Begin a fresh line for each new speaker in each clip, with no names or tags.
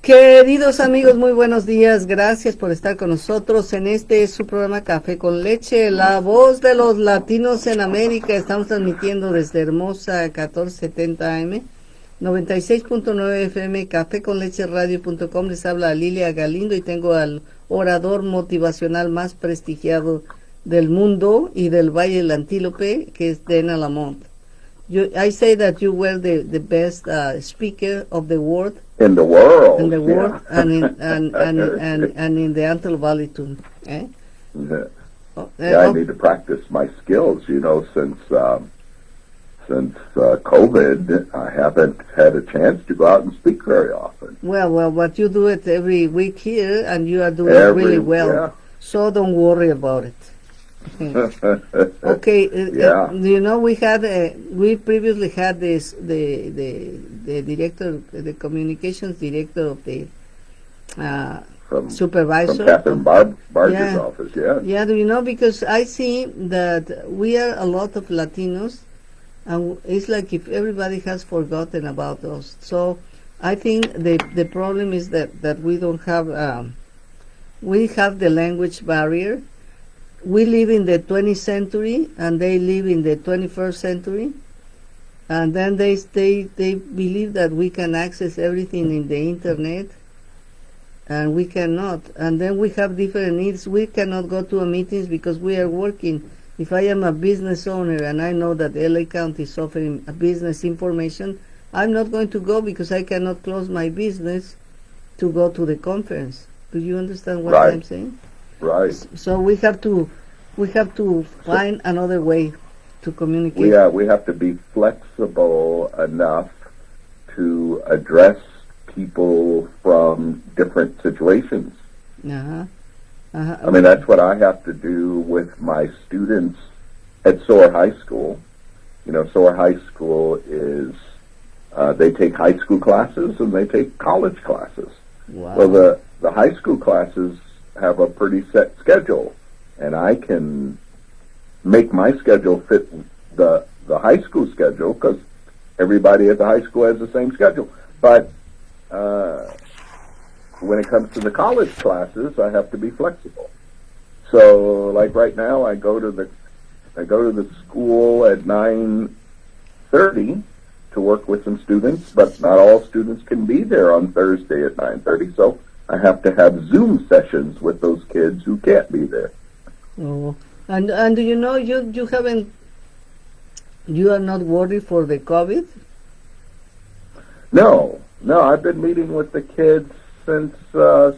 Queridos amigos, muy buenos días. Gracias por estar con nosotros en su programa Café con Leche, la voz de los latinos en América. Estamos transmitiendo desde Hermosa 1470 AM, 96.9 FM, caféconlecheradio.com. Les habla Lilia Galindo y tengo al orador motivacional más prestigiado del mundo y del Valle del Antílope, que es LaMon. I say that you were the best speaker of the world.
In the world.
In the world,
yeah.
and in the Antelope Valley too. Eh?
Yeah, I need to practice my skills. Since COVID, I haven't had a chance to go out and speak very often.
Well, but you do it every week here, and you are doing really well.
Yeah.
So don't worry about it. Okay.
Yeah.
We previously had the director, the communications director of the supervisor.
From Catherine Barger's office, yeah.
Yeah, because I see that we are a lot of Latinos, and it's like if everybody has forgotten about us. So I think the problem is that we don't have, we have the language barrier. We live in the 20th century, and they live in the 21st century, and then they believe that we can access everything in the internet, and we cannot. And then we have different needs. We cannot go to meetings because we are working. If I am a business owner and I know that LA County is offering a business information, I'm not going to go because I cannot close my business to go to the conference. Do you understand what I'm saying?
Right.
So we have to find another way to communicate.
We have to be flexible enough to address people from different situations. I mean, that's what I have to do with my students at Soar High School. Soar High School is they take high school classes and they take college classes.
Wow.
Well, the high school classes have a pretty set schedule, and I can make my schedule fit the high school schedule because everybody at the high school has the same schedule. But when it comes to the college classes, I have to be flexible. So, like right now, I go to the school at 9:30 to work with some students, but not all students can be there on Thursday at 9:30. So I have to have Zoom sessions with those kids who can't be there.
Oh, and do you know you are not worried for the COVID?
No, I've been meeting with the kids since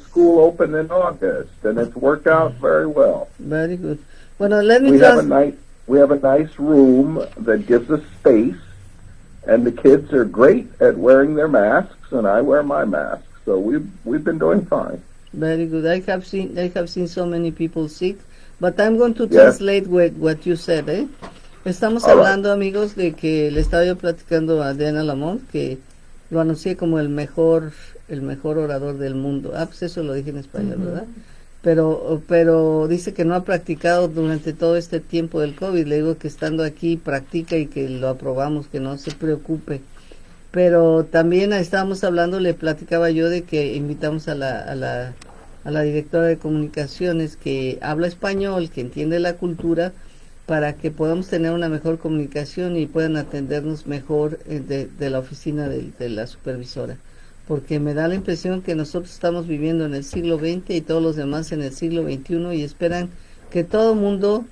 school opened in August, and it's worked out very well.
Very good. Well, let me
we have a nice room that gives us space, and the kids are great at wearing their masks, and I wear my mask. So we've been doing fine.
Very good. I have seen so many people sick, but I'm going to translate what you said. Estamos hablando, amigos, de que le estaba yo platicando a LaMon que lo anuncié como el mejor orador del mundo. Pues eso lo dije en español, ¿verdad? Pero dice que no ha practicado durante todo este tiempo del COVID. Le digo que estando aquí practica y que lo aprobamos, que no se preocupe. Pero también estábamos hablando, le platicaba yo de que invitamos a la directora de comunicaciones que habla español, que entiende la cultura, para que podamos tener una mejor comunicación y puedan atendernos mejor de la oficina de la supervisora. Porque me da la impresión que nosotros estamos viviendo en el siglo XX y todos los demás en el siglo XXI y esperan que todo mundo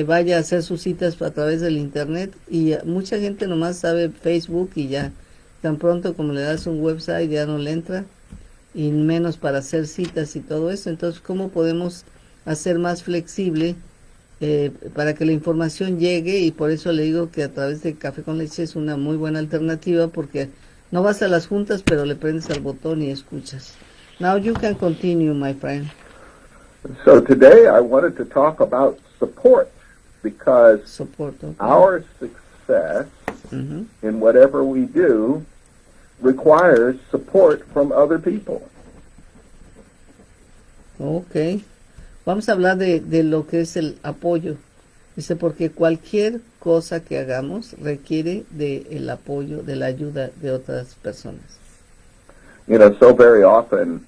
vaya a hacer sus citas a través del internet, y mucha gente nomás sabe Facebook y ya. Tan pronto como le das un website ya no le entra, y menos para hacer citas y todo eso. Entonces, ¿cómo podemos hacer más flexible para que la información llegue? Y por eso le digo que a través de Café con Leche es una muy buena alternativa, porque no vas a las juntas, pero le prendes al botón y escuchas. Now you can continue, my friend.
So today I wanted to talk about support, because our success in whatever we do requires support from other people.
Okay. Vamos a hablar de lo que es el apoyo. Dice, porque cualquier cosa que hagamos requiere del apoyo, de la ayuda de otras personas.
so very often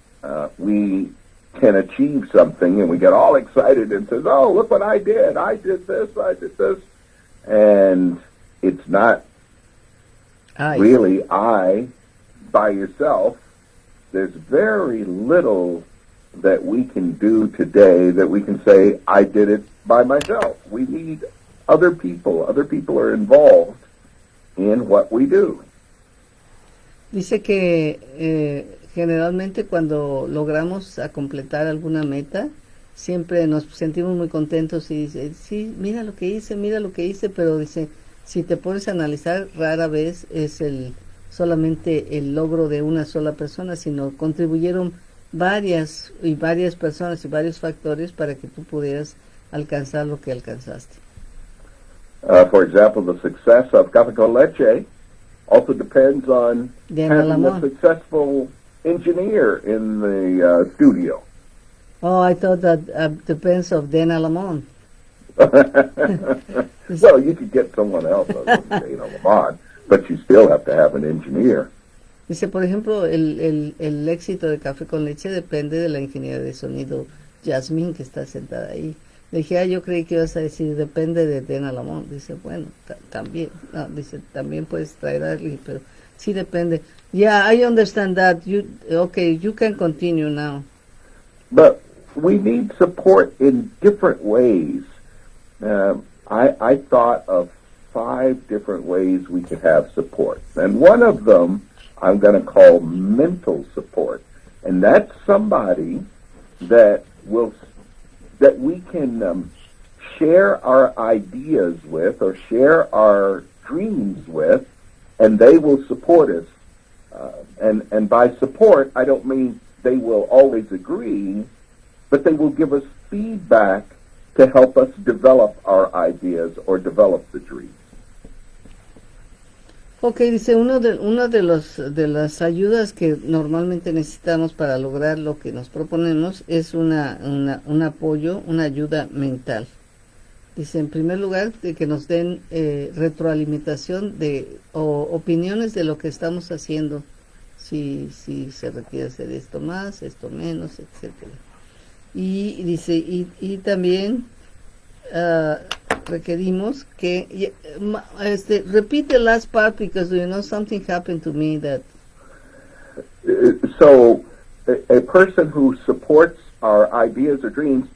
we can achieve something and we get all excited and says, oh, look what I did this. And it's not really I by yourself. There's very little that we can do today that we can say, I did it by myself. We need other people. Other people are involved in what we do.
Dice que generalmente cuando logramos a completar alguna meta, siempre nos sentimos muy contentos y dice, sí, mira lo que hice, pero dice, si te pones a analizar, rara vez es solamente el logro de una sola persona, sino contribuyeron varias personas y varios factores para que tú pudieras alcanzar lo que alcanzaste.
For example, the success of Café con Leche also depends on having a successful engineer in the studio.
Oh, I thought that depends of LaMon.
Well, you could get someone else other than LaMon, but you still have to have an engineer.
Dice, por ejemplo, el éxito de Café con Leche depende de la ingeniera de sonido Jasmine, que está sentada ahí. Le dije, yo creí que ibas a decir, depende de LaMon. Dice, bueno, también. No, dice, también puedes traer a alguien, pero sí depende. Yeah, I understand that. You can continue now.
But we need support in different ways. I thought of 5 different ways we could have support. And one of them I'm going to call mental support. And that's somebody that we can share our ideas with or share our dreams with, and they will support us. And by support, I don't mean they will always agree, but they will give us feedback to help us develop our ideas or develop the dreams.
Okay, dice, una de las ayudas que normalmente necesitamos para lograr lo que nos proponemos es un apoyo, una ayuda mental. Dice, en primer lugar, de que nos den retroalimentación o opiniones de lo que estamos haciendo, si se requiere hacer esto más, esto menos, etcétera. Y dice, y también requerimos que repeat the last part, because something happened to me that
so a person who supports our ideas or dreams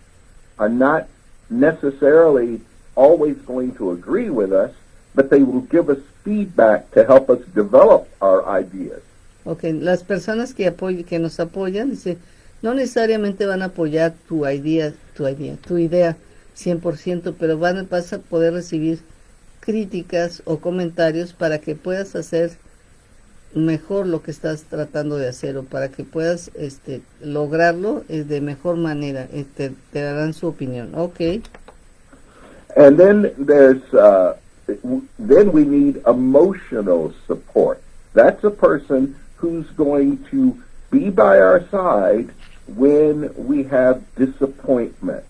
are not necessarily always going to agree with us, but they will give us feedback to help us develop our ideas.
Okay, las personas que nos apoyan, dice, no necesariamente van a apoyar tu idea 100%, pero vas a poder recibir críticas o comentarios para que puedas hacer mejor lo que estás tratando de hacer, o para que puedas lograrlo de mejor manera. Te darán su opinión. Okay.
And then then we need emotional support. That's a person who's going to be by our side when we have disappointment.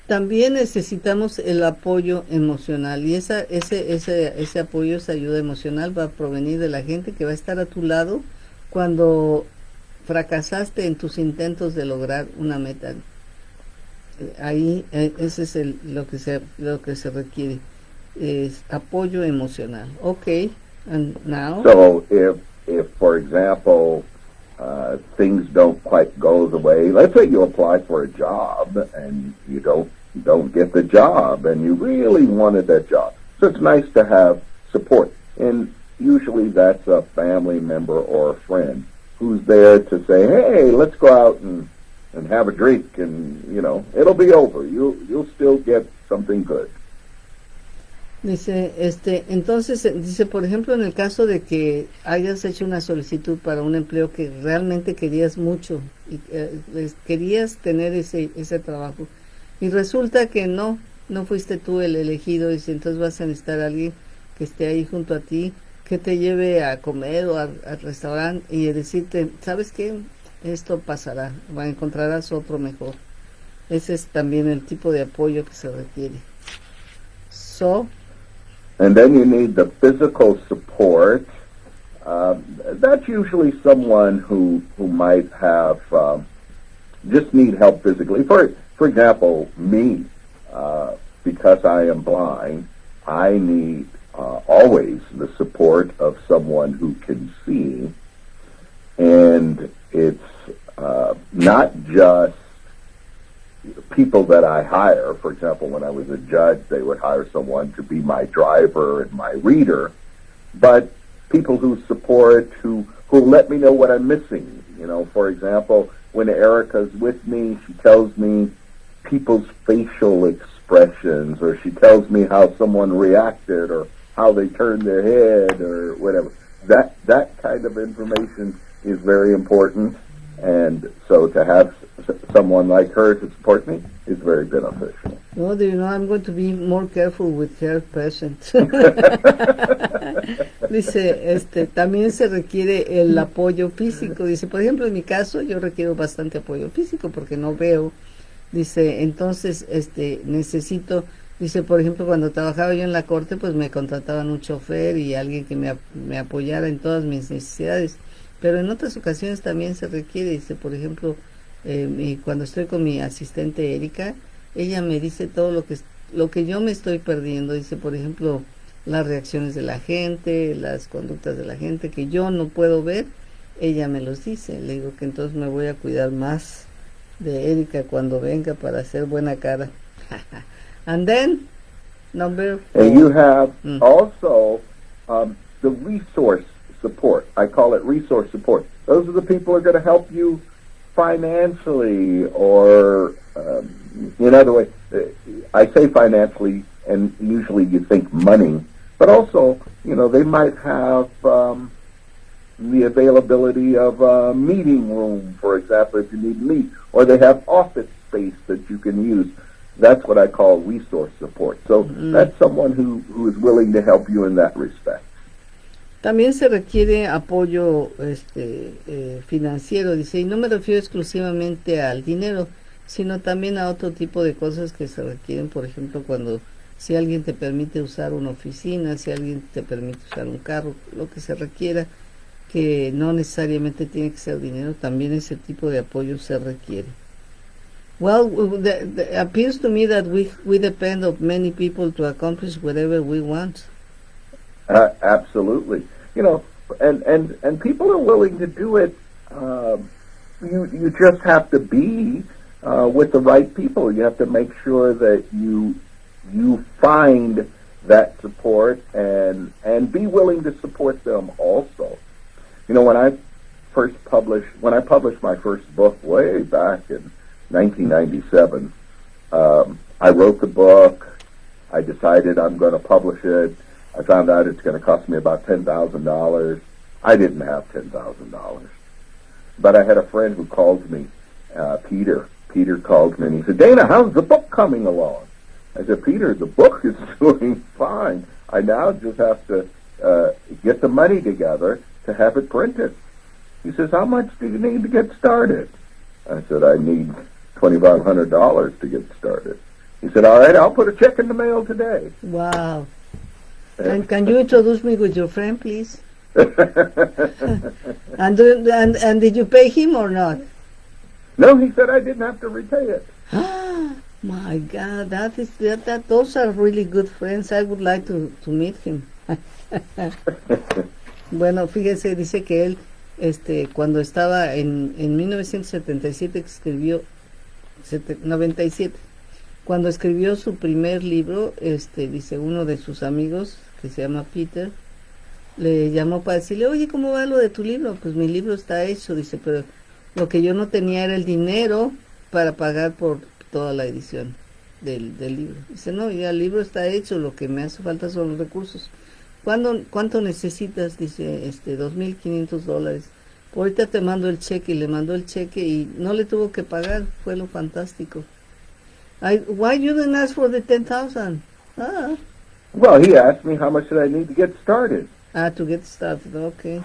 También necesitamos el apoyo emocional, y ese apoyo, esa ayuda emocional va a provenir de la gente que va a estar a tu lado cuando fracasaste en tus intentos de lograr una meta. Ahí ese es lo que se requiere, es apoyo emocional. Okay, and now.
So if for example things don't quite go the way, let's say you apply for a job and you don't get the job and you really wanted that job. So it's nice to have support. And usually that's a family member or a friend who's there to say, hey, let's go out and have a drink and, it'll be over. You'll still get something good.
Dice, entonces, dice, por ejemplo, en el caso de que hayas hecho una solicitud para un empleo que realmente querías mucho y querías tener ese trabajo, y resulta que no fuiste tú el elegido, y entonces vas a necesitar a alguien que esté ahí junto a ti, que te lleve a comer o al restaurante y decirte, ¿sabes qué? Esto pasará, encontrarás otro mejor. Ese es también el tipo de apoyo que se requiere.
And then you need the physical support That's usually someone who might have just need help physically. For example, me, because I am blind, I need always the support of someone who can see, and it's not just people that I hire. For example, when I was a judge, they would hire someone to be my driver and my reader, but people who support, who let me know what I'm missing. You know, for example, when Erica's with me, she tells me people's facial expressions, or she tells me how someone reacted, or how they turned their head, or whatever. That kind of information is very important, and so to have someone like her to support me is very beneficial.
No, do you know, I'm going to be more careful with her present. Dice, también se requiere el apoyo físico. Dice, por ejemplo, en mi caso, yo requiero bastante apoyo físico porque no veo. Dice, entonces, necesito, dice, por ejemplo, cuando trabajaba yo en la corte, pues me contrataban un chofer y alguien que me apoyara en todas mis necesidades. Pero en otras ocasiones también se requiere, dice, por ejemplo, cuando estoy con mi asistente Erika, ella me dice todo lo que yo me estoy perdiendo. Dice, por ejemplo, las reacciones de la gente, las conductas de la gente que yo no puedo ver, ella me los dice. Le digo que entonces me voy a cuidar más de Erika cuando venga para hacer buena cara. And then, number 4.
And you have also the resource support. I call it resource support. Those are the people who are going to help you financially, or in other ways, I say financially, and usually you think money, but also, you know, they might have the availability of a meeting room, for example, if you need to meet, or they have office space that you can use. That's what I call resource support. So that's someone who is willing to help you in that respect.
También se requiere apoyo financiero, dice, y no me refiero exclusivamente al dinero, sino también a otro tipo de cosas que se requieren, por ejemplo, si alguien te permite usar una oficina, si alguien te permite usar un carro, lo que se requiera, que no necesariamente tiene que ser dinero, también ese tipo de apoyo se requiere. Well, it appears to me that we depend on many people to accomplish whatever we want.
Absolutely. You know, and people are willing to do it. You just have to be with the right people. You have to make sure that you find that support and be willing to support them also. You know, when I published my first book way back in 1997, I wrote the book. I decided I'm going to publish it. I found out it's going to cost me about $10,000. I didn't have $10,000. But I had a friend who called me, Peter. Peter called me and he said, Dana, how's the book coming along? I said, Peter, the book is doing fine. I now just have to get the money together to have it printed. He says, how much do you need to get started? I said, I need $2,500 to get started. He said, all right, I'll put a check in the mail today.
Wow. And can you introduce me with your friend, please? and did you pay him or not?
No, he said I didn't have to repay it.
My God, those are really good friends. I would like to meet him. Bueno, fíjese, dice que él, cuando estaba en 1977 escribió 97. Cuando escribió su primer libro, dice uno de sus amigos que se llama Peter, le llamó para decirle, oye, ¿cómo va lo de tu libro? Pues mi libro está hecho, dice, pero lo que yo no tenía era el dinero para pagar por toda la edición del libro. Dice, no, ya el libro está hecho, lo que me hace falta son los recursos. ¿Cuánto necesitas? Dice, $2,500. Ahorita te mando el cheque, y le mandó el cheque y no le tuvo que pagar, fue lo fantástico. Why you didn't ask for the $10,000?
Well, he asked me how much did I need to get started.
To get started, okay.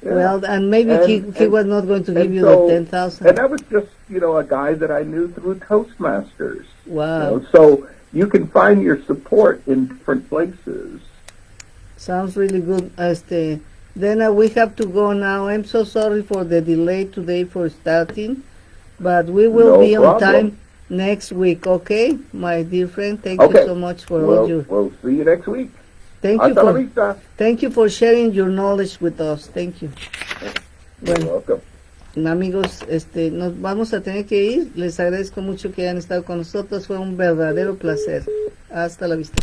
Yeah. Well, and maybe he was not going to give you the $10,000.
And that was just, a guy that I knew through Toastmasters.
Wow.
So you can find your support in different places.
Sounds really good. Then we have to go now. I'm so sorry for the delay today for starting, but we will be on time next week, okay? My dear friend, thank you so much for all your...
We'll see you next week.
Thank you for sharing your knowledge with us. Thank you.
You're welcome.
Amigos, nos vamos a tener que ir. Les agradezco mucho que hayan estado con nosotros. Fue un verdadero placer. Hasta la vista.